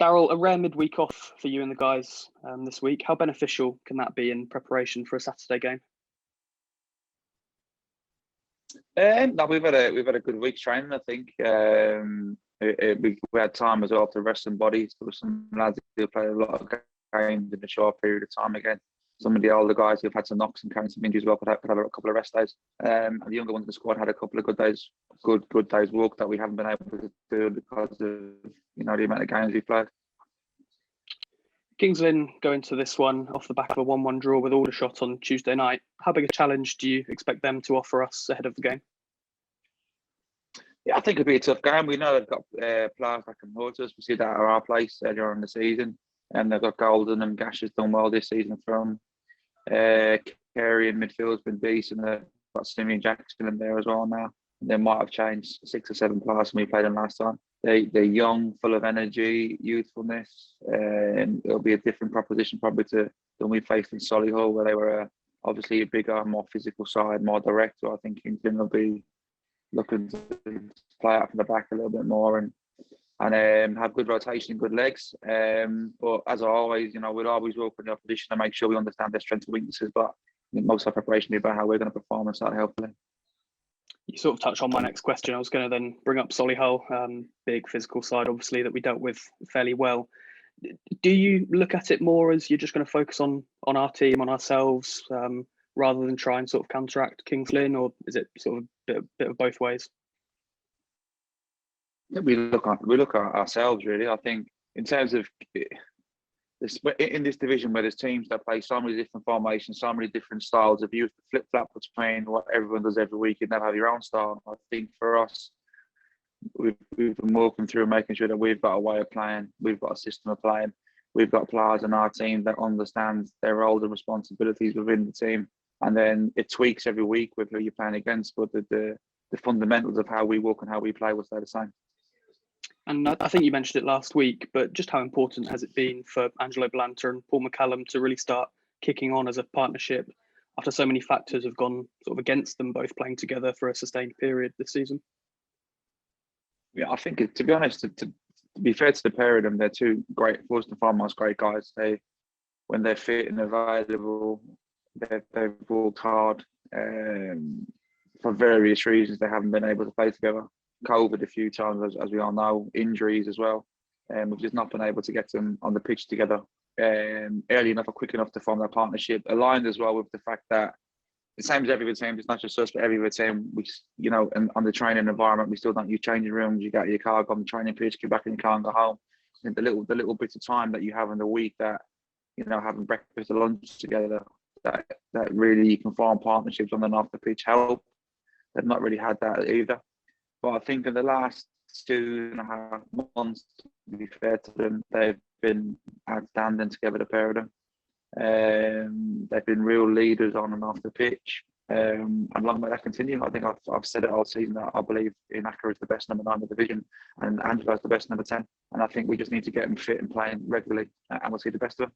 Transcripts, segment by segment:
Daryl, a rare midweek off for you and the guys this week. How beneficial can that be in preparation for a Saturday game? No, we've had a good week training. I think we had time as well to rest some bodies. There were some lads who played a lot of games in a short period of time again. Some of the older guys who've had some knocks and carrying some injuries well could have a couple of rest days. And the younger ones in the squad had a couple of good days walk that we haven't been able to do because of the amount of games we played. Lynn go into this one off the back of a 1-1 draw with Aldershot on Tuesday night. How big a challenge do you expect them to offer us ahead of the game? Yeah, I think it'll be a tough game. We know they've got players that can hurt us. We see that at our place earlier in the season. And they've got Golden and Gash has done well this season from. Carey in midfield's been decent. They've got Simeon Jackson in there as well now. They might have changed 6 or 7 players when we played them last time. They're young, full of energy, youthfulness, and it'll be a different proposition probably than we faced in Solihull, where they were obviously a bigger, more physical side, more direct. So I think Kingston will be looking to play out from the back a little bit more and have good rotation, good legs. But as always, we'll always work with the opposition to make sure we understand their strengths and weaknesses. But I think most of our preparation will be about how we're going to perform and start helping. You sort of touched on my next question. I was going to then bring up Solihull, big physical side, obviously, that we dealt with fairly well. Do you look at it more as you're just going to focus on our team, on ourselves, rather than try and sort of counteract Kings Lynn, or is it sort of a bit of both ways? Yeah, we look at ourselves really. I think in terms of in this division where there's teams that play so many different formations, so many different styles, if you have to flip-flop between what everyone does every week and never have your own style, I think for us, we've been walking through making sure that we've got a way of playing, we've got a system of playing, we've got players in our team that understand their roles and responsibilities within the team, and then it tweaks every week with who you're playing against, but the fundamentals of how we walk and how we play will stay the same. And I think you mentioned it last week, but just how important has it been for Angelo Balanta and Paul McCallum to really start kicking on as a partnership after so many factors have gone sort of against them both playing together for a sustained period this season? Yeah, I think, to be honest, to be fair to the pair of them, they're two great, first and foremost, great guys. When they're fit and available, they've worked hard. For various reasons, they haven't been able to play together. COVID a few times, as we all know, injuries as well. We've just not been able to get them on the pitch together early enough or quick enough to form that partnership. Aligned as well with the fact that the same as every other team, it's not just us, but every other team, and on the training environment, we still don't use changing rooms. You get your car, go on the training pitch, get back in your car and go home. And the little bits of time that you have in the week that, having breakfast or lunch together, that really you can form partnerships on and off the pitch help. They've not really had that either. But I think in the last 2.5 months, to be fair to them, they've been outstanding together, the pair of them. They've been real leaders on and off the pitch. And long may that continue. I think I've said it all season that I believe Inaka is the best number 9 in the division and Angelo is the best number 10. And I think we just need to get them fit and playing regularly and we'll see the best of them.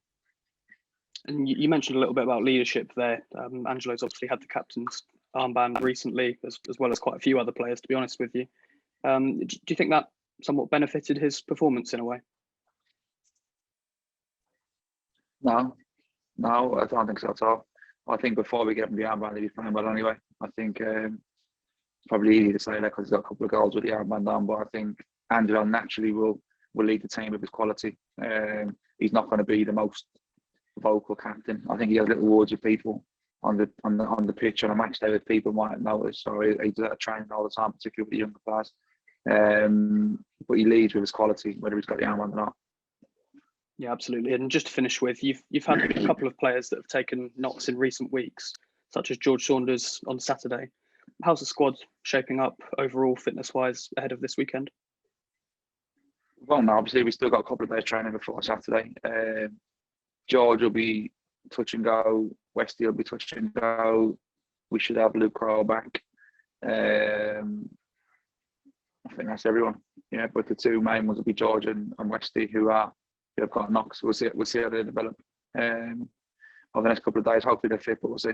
And you mentioned a little bit about leadership there. Angelo's obviously had the captain's armband recently, as well as quite a few other players, to be honest with you. Do you think that somewhat benefited his performance in a way? No, I don't think so at all. I think before we get him the armband, he's playing well anyway. I think it's probably easy to say that because he's got a couple of goals with the armband on, but I think Angelo naturally will lead the team with his quality. He's not going to be the most vocal captain. I think he has little words with people on the pitch on a match day that people might notice. So he does that training all the time, particularly with the younger players. But he leads with his quality, whether he's got the armband or not. Yeah, absolutely. And just to finish with, you've had a couple of players that have taken knocks in recent weeks, such as George Saunders on Saturday. How's the squad shaping up overall, fitness-wise, ahead of this weekend? Well, no, obviously we've still got a couple of days training before Saturday. George will be touch and go. Westy will be touch and go. We should have Luke Crowe back. I think that's everyone. Yeah, but the two main ones will be George and Westy, who have got knocks. We'll see how they develop over the next couple of days. Hopefully they're fit, but we'll see.